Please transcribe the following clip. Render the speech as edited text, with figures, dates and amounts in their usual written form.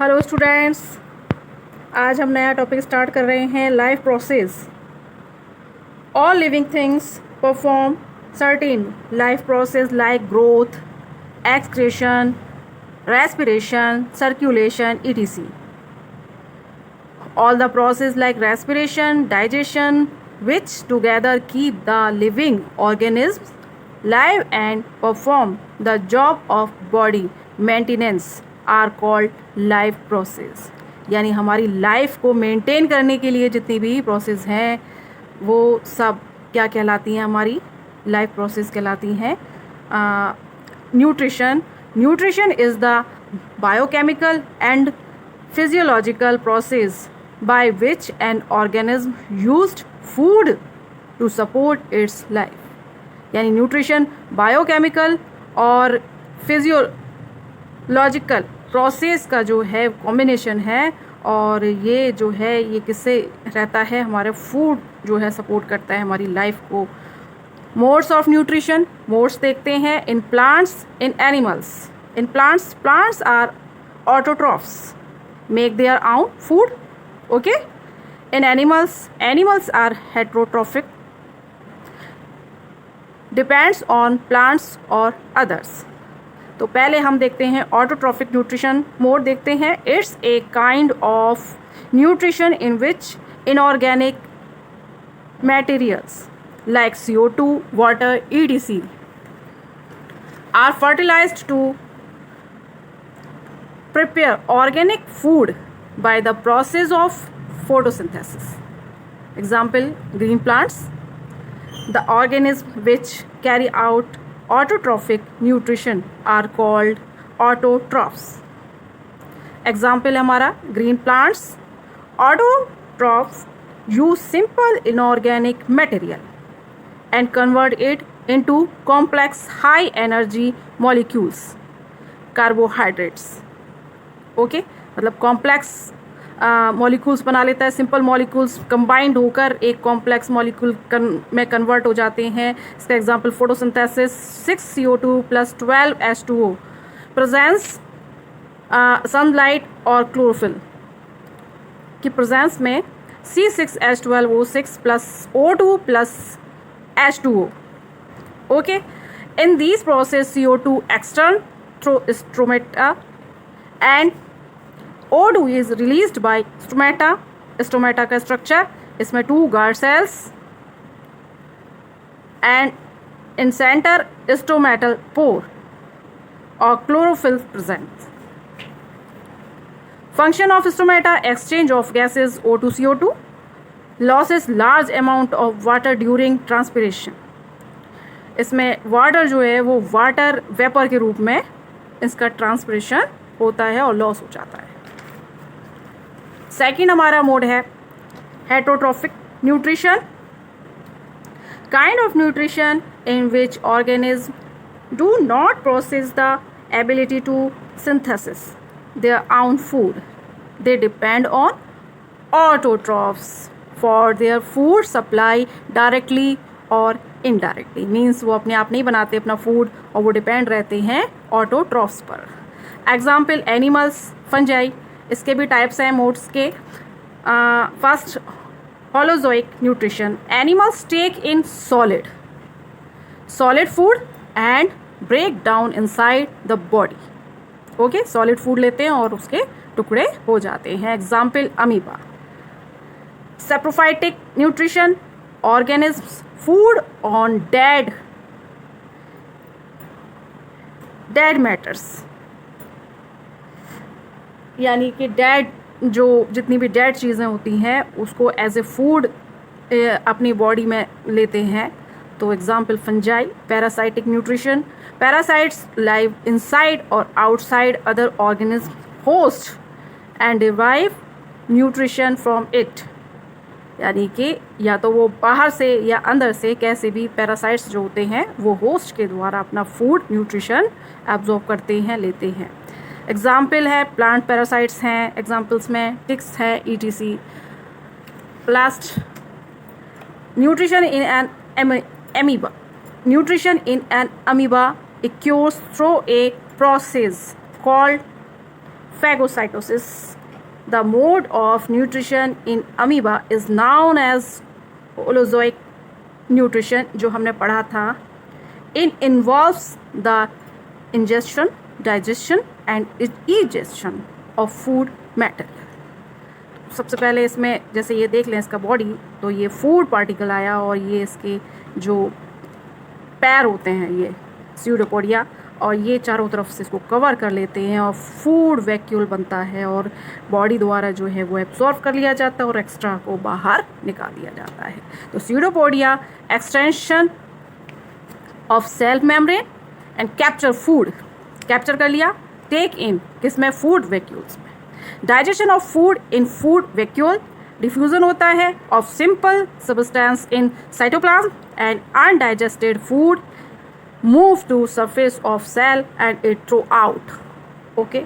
Hello students, आज हम नया टॉपिक स्टार्ट कर रहे हैं, life process. All living things perform certain life process like growth, excretion, respiration, circulation, etc. All the process like respiration, digestion, which together keep the living organisms live and perform the job of body maintenance are called life process. यानी हमारी life को maintain करने के लिए जितनी भी process हैं वो सब क्या कहलाती हैं, हमारी लाइफ प्रोसेस कहलाती हैं। Nutrition is the biochemical and physiological process by which an organism used food to support its life. यानी न्यूट्रिशन बायोकेमिकल और फिजियोलॉजिकल प्रोसेस का जो है कॉम्बिनेशन है, और ये जो है ये किससे रहता है, हमारे फूड जो है सपोर्ट करता है हमारी लाइफ को। मोड्स ऑफ न्यूट्रिशन, मोड्स देखते हैं। In plants, in animals. In plants are autotrophs, make their own food. Okay. In animals are heterotrophic, depends on plants or others. तो पहले हम देखते हैं ऑटोट्रॉफिक न्यूट्रिशन मोड देखते हैं। It's a kind of nutrition in which inorganic materials like CO2, water, etc. are fertilized to prepare organic food by the process of photosynthesis. Example, green plants. The organisms which carry out autotrophic nutrition are called autotrophs. Example हमारा green plants. Autotrophs use simple inorganic material and convert it into complex high energy molecules, carbohydrates. Okay मतलब complex molecules बना लेता है, simple molecules combined होकर एक complex molecule में convert हो जाते हैं। इसका example photosynthesis, 6CO2 + 12H2O, presence sunlight और क्लोरोफिल की प्रेजेंस में C6H12O6 + O2 + H2O. Okay, in these process CO2 external through stomata and O2 is released by stomata. Stomata का स्ट्रक्चर, इसमें 2 guard cells and in center stomatal pore और chlorophyll present. Function of stomata: exchange of gases O2 CO2, losses large amount of water during transpiration. इसमें water जो है वो water vapour के रूप में इसका ट्रांसपिरेशन होता है और लॉस हो जाता है। सेकंड हमारा मोड है heterotrophic nutrition, kind of nutrition in which organism do not process the ability to synthesis their own food, they depend on autotrophs for their food supply directly और indirectly. Means वो अपने आप नहीं बनाते अपना food और वो डिपेंड रहते हैं ऑटोट्रॉफ्स पर। Example animals, fungi. इसके भी टाइप्स हैं मोड्स के। First, holozoic nutrition. Animals take in solid food and break down inside the body. Okay, solid food लेते हैं और उसके टुकड़े हो जाते हैं। Example amoeba. Saprophytic nutrition, organisms food on dead matters, यानी कि डेड जो जितनी भी डेड चीज़ें होती हैं उसको एज ए फूड अपनी बॉडी में लेते हैं। तो example fungi. Parasitic nutrition, parasites live inside और outside other organism host and derive nutrition from it, यानी कि या तो वो बाहर से या अंदर से कैसे भी पैरासाइट्स जो होते हैं वो होस्ट के द्वारा अपना फूड न्यूट्रिशन एब्जॉर्ब करते हैं, लेते हैं। एग्जाम्पल है प्लांट पैरासाइट्स हैं, एग्जाम्पल्स में टिक्स है, ETC। Last, nutrition in an amoeba. Nutrition in an amoeba occurs through a process called phagocytosis. The mode of nutrition in amoeba is known as holozoic nutrition, जो हमने पढ़ा था. It involves the ingestion, digestion and egestion of food matter. सबसे पहले इसमें जैसे ये देख लें इसका बॉडी, तो ये फूड पार्टिकल आया और ये इसके जो पैर होते हैं ये स्यूडोपोडिया, और ये चारों तरफ से इसको कवर कर लेते हैं और फूड वैक्यूल बनता है और बॉडी द्वारा जो है वो एब्जॉर्ब कर लिया जाता है और एक्स्ट्रा को बाहर निकाल दिया जाता है. तो pseudopodia extension of cell membrane and capture food, capture कर लिया, टेक इन किसमें, फूड वैक्यूल्स में. Digestion of food in food vacuole, diffusion होता है of simple substance in cytoplasm and undigested food move to surface of cell and it throw out. Okay.